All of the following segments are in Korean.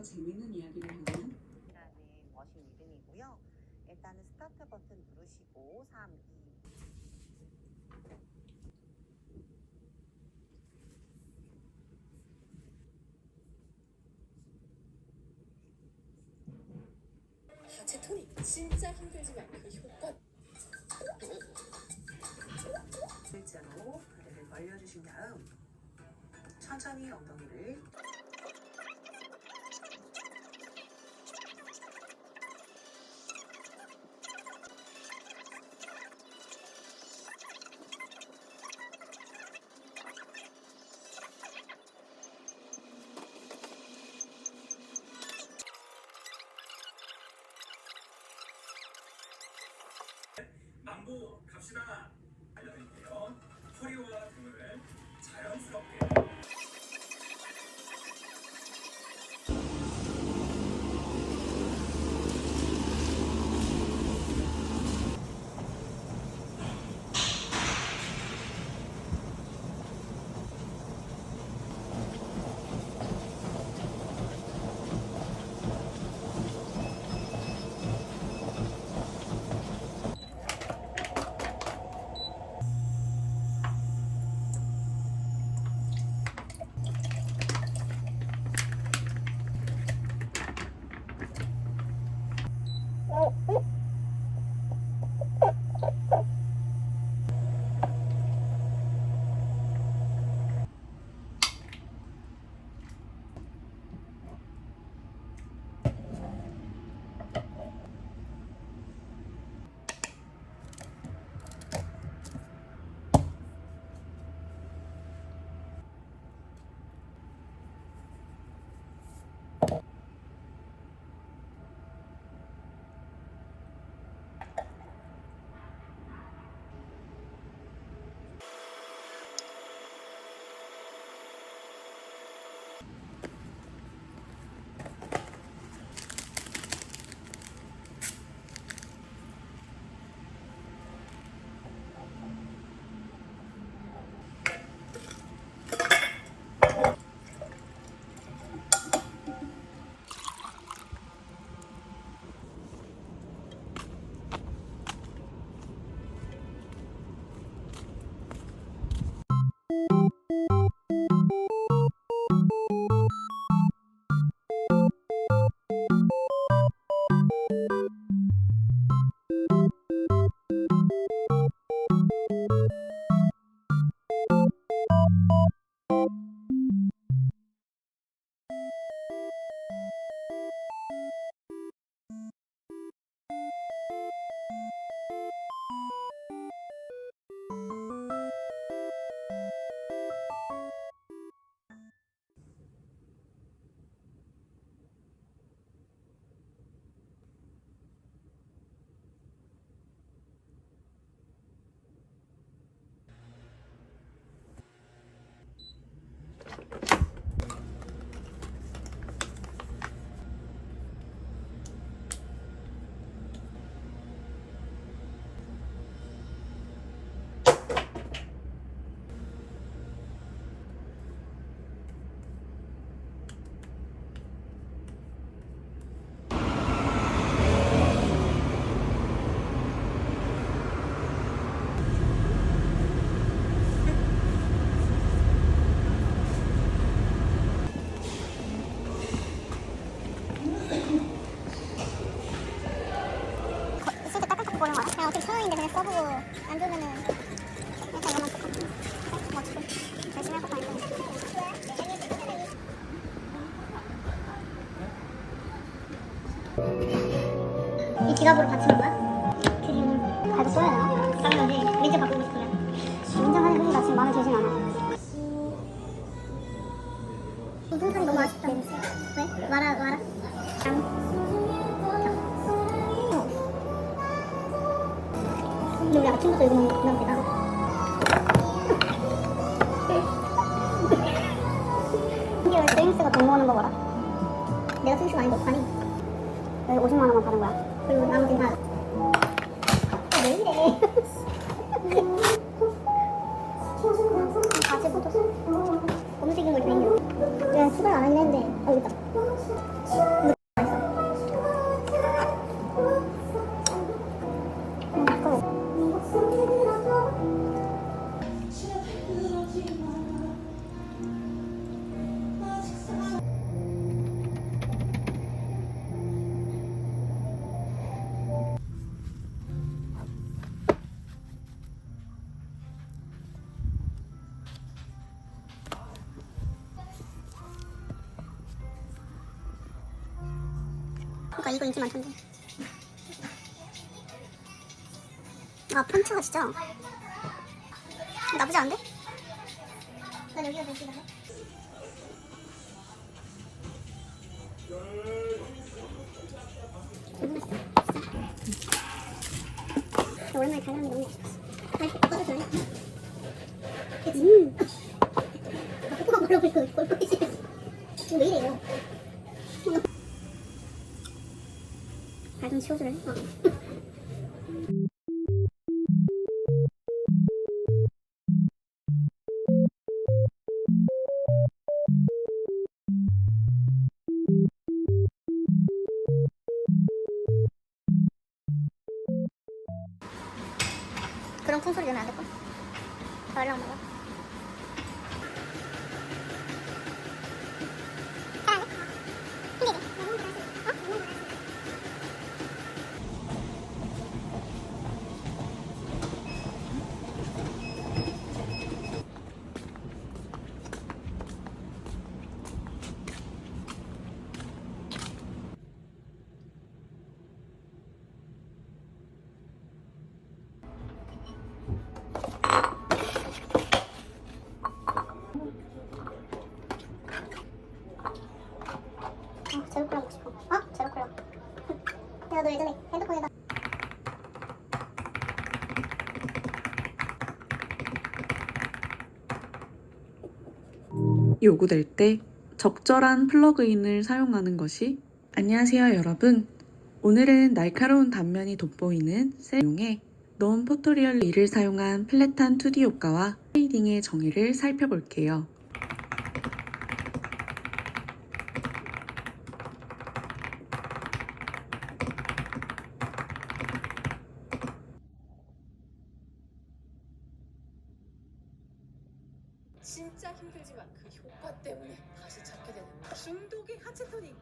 재밌는 이야기를 하는 이라는 머신 이름이고요. 일단은 스타트 버튼 누르시고 3, 2 하체 토닉 진짜 힘들지만 그 효과 일자로 다리를 벌려주신 다음 천천히 엉덩이를 망보 갑시다. 알려드릴게요. 허리와 등을 자연스럽게. 진짜 따뜻하게 보는 거야. 그냥 어차피 1,000원인데 그냥 써보고 안 좋으면은 일단 이거만 뭐 어차피 열심히 할 것도 아니고. 이 지갑으로 받치는 거야? 그림 가지고 써야 되나? 당연하지. 렌즈 바꾸고 싶으면. 인정하는 흥미가 지금 마음에 들진 않아. 이 동선이 너무 아쉽다. 왜? 와라. 근데 우리 아침부터 이거 먹으면 되나? 이게 왜 제임스가 돈 모으는 거 봐라. 내가 스위스 많이 넣고 하니 여기 50만 원만 받은 거야. 그리고 나머지는 다 왜 이래? 같이 붙었어. 검색인 걸 좋아해요. 내가 수발 안 하긴 했는데 여기 있다. 그러니까 이거 인기 많던데. 아 폰트가 진짜 나쁘지 않은데? 난 여기가 더 인기가 해. 오랜만에 달라는 게 너무 맛있었어. 꺼도 좋아해. 코코가 말아버리고 이걸 보이지. 왜 이래 이거. 발 좀 치워줄래? 그런 큰 소리 내면 안 될걸? 말랑 말랑. 제로콜라 먹고 싶어. 제로콜라. 내가 너 예전에 핸드폰에다 요구될 때 적절한 플러그인을 사용하는 것이. 안녕하세요 여러분. 오늘은 날카로운 단면이 돋보이는 셀용의 넌 포토리얼 2를 사용한 플랫한 2D 효과와 쉐이딩의 정의를 살펴볼게요. 진짜 힘들지만 그 효과 때문에 다시 찾게 되는 중독의 하체 토닉.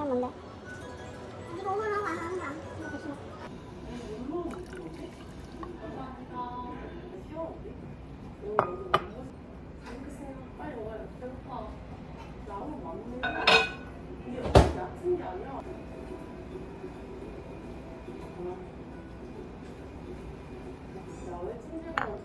이건 뭔데? 이거 오버하고 안 하는 거야. 이거 대충. 왜 찜질방